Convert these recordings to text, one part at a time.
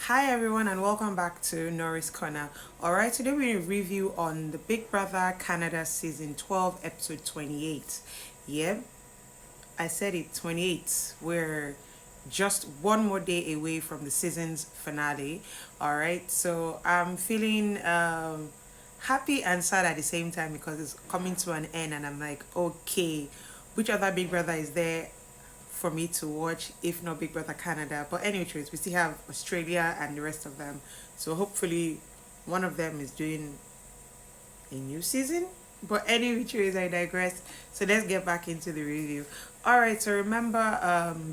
Hi everyone and welcome back to Norris Corner. Alright, today we're going to review on the Big Brother Canada Season 12 episode 28. Yep, I said it, 28. We're just one more day away from the season's finale. Alright, so I'm feeling happy and sad at the same time because it's coming to an end and I'm like, okay, which other Big Brother is there for me to watch, if not Big Brother Canada? But anyways, we still have Australia and the rest of them. So hopefully one of them is doing a new season. But anyways, I digress. So let's get back into the review. Alright, so remember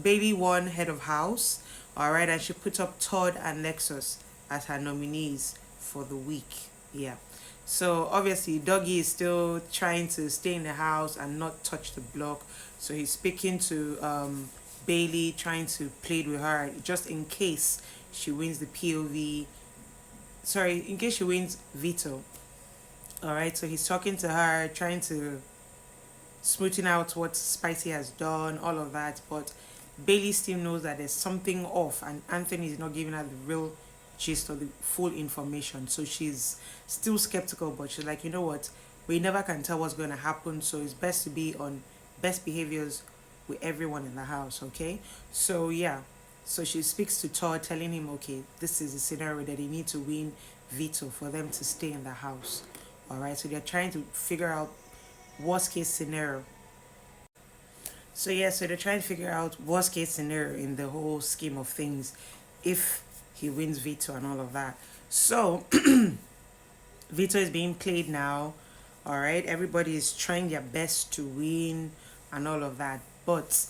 Bayleigh won head of house. Alright, and she put up Todd and Lexus as her nominees for the week. Yeah. So obviously Doggy is still trying to stay in the house and not touch the block. So he's speaking to Bayleigh, trying to plead with her just in case she wins the POV. Sorry, in case she wins Veto. Alright, so he's talking to her, trying to smoothing out what Spicy has done, all of that. But Bayleigh still knows that there's something off, and Anthony is not giving her the real gist or the full information. So she's still skeptical, but she's like, you know what? We never can tell what's going to happen, so it's best to be on best behaviors with everyone in the house, okay? So, yeah. So she speaks to Todd, telling him, okay, this is a scenario that they need to win Veto for them to stay in the house. All right, so they're trying to figure out worst case scenario. So yeah, so they're trying to figure out worst case scenario in the whole scheme of things if he wins Veto and all of that. So Veto is being played now. All right, everybody is trying their best to win and all of that. But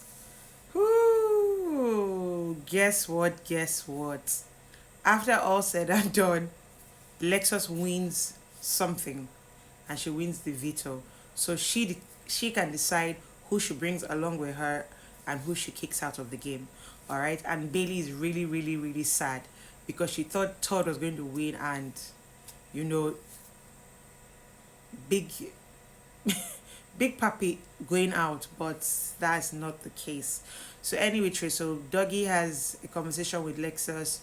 guess what? Guess what? After all said and done, Lexus wins something, and she wins the Veto. So she can decide who she brings along with her and who she kicks out of the game. All right, and Bayleigh is really, really, really sad because she thought Todd was going to win, and you know, big, big puppy going out, but that's not the case. So anyway, Trey, so Dougie has a conversation with Lexus,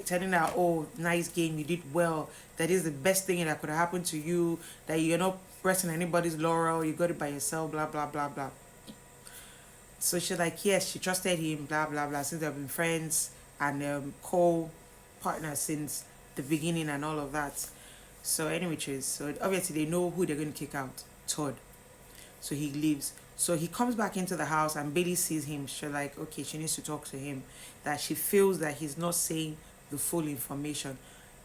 telling her, "Oh, nice game, you did well. That is the best thing that could have happened to you. That you're not resting anybody's laurel. You got it by yourself. Blah blah blah blah." So she's like, yes, she trusted him. Blah blah blah. Since they've been friends and co-partners since the beginning and all of that. So anyway, Trace. So obviously they know who they're going to kick out. Todd. So he leaves. So he comes back into the house and Bayleigh sees him. She's like, okay, she needs to talk to him. That she feels that he's not saying the full information.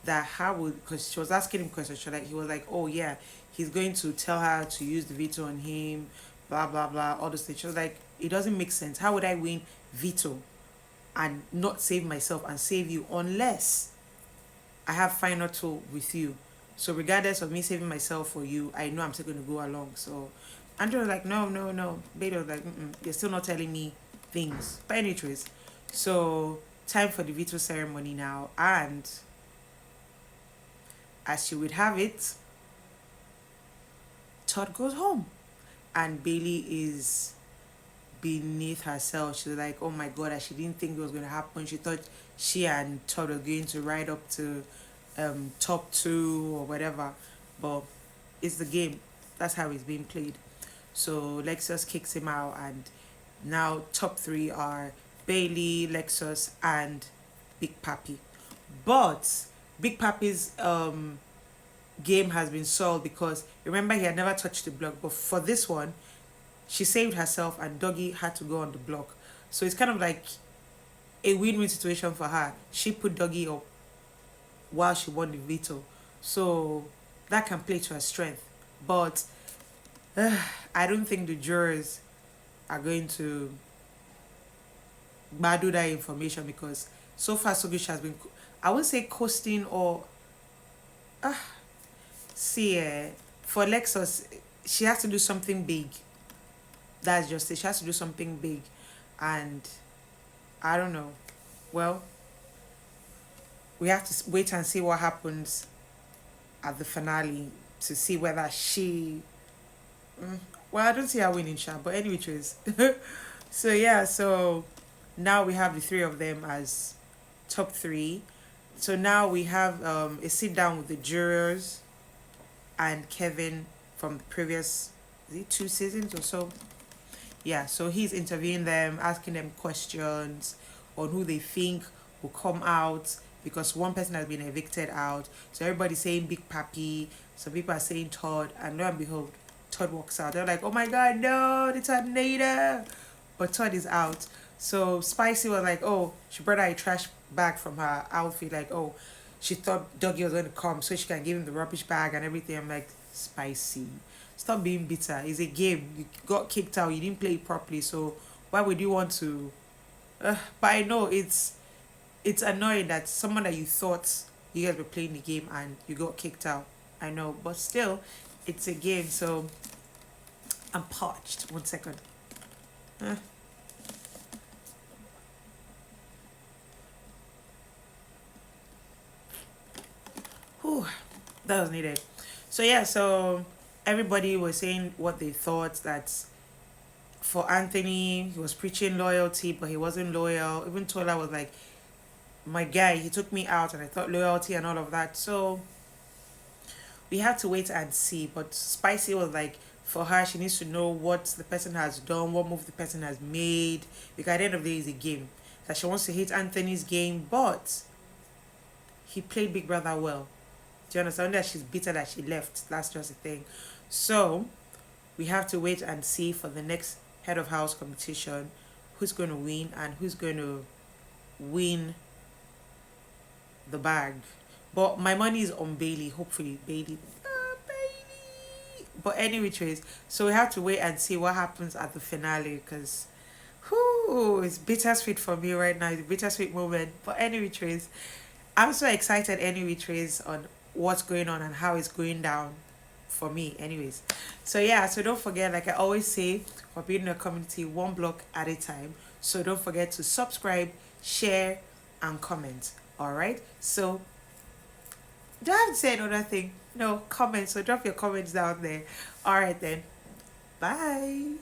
That how would, because she was asking him questions. He was like, oh yeah, he's going to tell her to use the veto on him, blah blah blah, all those things. She was like, it doesn't make sense. How would I win veto and not save myself and save you unless I have final tool with you? So regardless of me saving myself for you, I know I'm still going to go along. So Andrew was like, no, no, no. Beta was like, you're still not telling me things. But anyways, so time for the veto ceremony now. And as she would have it, Todd goes home. And Bayleigh is beneath herself. She's like, oh my God, she didn't think it was going to happen. She thought she and Todd were going to ride up to top two or whatever. But it's the game. That's how it's being played. So Lexus kicks him out, and now top three are Bayleigh, Lexus, and Big Papi. But Big Papi's game has been solved because remember he had never touched the block, but for this one, she saved herself and Doggy had to go on the block. So it's kind of like a win-win situation for her. She put Doggy up while she won the veto. So that can play to her strength. But I don't think the jurors are going to badu that information because so far so good she has been, I won't say coasting or see for Lexus she has to do something big. That's just it. She has to do something big, and I don't know. Well, we have to wait and see what happens at the finale to see whether she well, I don't see her winning, Sha, but anyway, so yeah, so now we have the three of them as top three. So now we have a sit down with the jurors and Kelvin from the previous, is it 2 seasons or so? Yeah, so he's interviewing them, asking them questions on who they think will come out because one person has been evicted out. So everybody's saying Big Papi, some people are saying Todd, and lo and behold, Todd walks out. They're like, oh my god, no, the tornado. But Todd is out. So Spicy was like, oh, she brought out a trash bag from her outfit, like, oh, she thought Dougie was gonna come so she can give him the rubbish bag and everything. I'm like, Spicy. Stop being bitter. It's a game. You got kicked out. You didn't play it properly. So why would you want to? But I know it's annoying that someone that you thought you guys were playing the game and you got kicked out. I know, but still, it's a game. So I'm parched. 1 second. Uh, whew, that was needed. So yeah, so everybody was saying what they thought that for Anthony, he was preaching loyalty, but he wasn't loyal. Even Tola was like, my guy, he took me out and I thought loyalty and all of that. So we have to wait and see. But Spicy was like, for her, she needs to know what the person has done, what move the person has made. Because at the end of the day, it's a game. That she wants to hit Anthony's game, but he played Big Brother well. Do you understand? That she's bitter that she left. That's just the thing. So we have to wait and see for the next head of house competition who's going to win and who's going to win the bag. But my money is on Bayleigh. Hopefully, Bayleigh. Bayleigh. But any which ways, so we have to wait and see what happens at the finale because, whoo, it's bittersweet for me right now. It's a bittersweet moment. But any which ways, I'm so excited. Any which ways on what's going on and how it's going down for me. Anyways, so yeah. So don't forget, like I always say, for building a community one block at a time. So don't forget to subscribe, share, and comment. All right. So do I have to say another thing? No, comment. So drop your comments down there. All right then. Bye.